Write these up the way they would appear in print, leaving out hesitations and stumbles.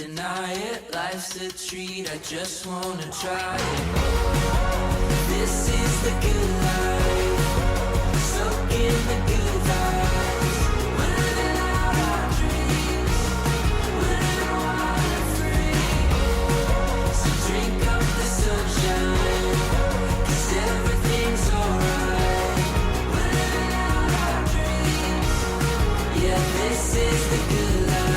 deny it. Life's a treat, I just wanna try it. This is the good life, soak in the good vibes. We're living out our dreams, we're living wild and free. So drink up the sunshine, 'cause everything's alright. We're living out our dreams, yeah, this is the good life.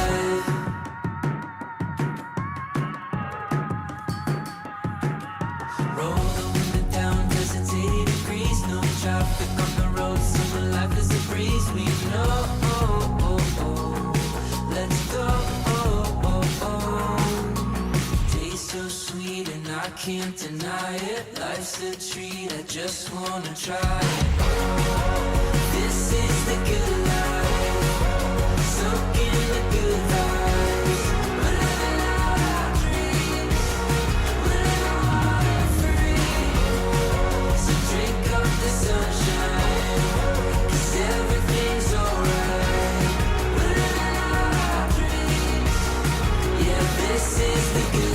Roll the window down, cause it's 80 degrees. No traffic on the road, summer life is a breeze. We know, let's go. Tastes so sweet and I can't deny it. Life's a treat, I just wanna try it. This is the good life, soak in the good vibes. We're living out our dreams, we're living wild and free. So drink up the sunshine, 'cause everything's alright. We're living out our dreams, yeah, this is the good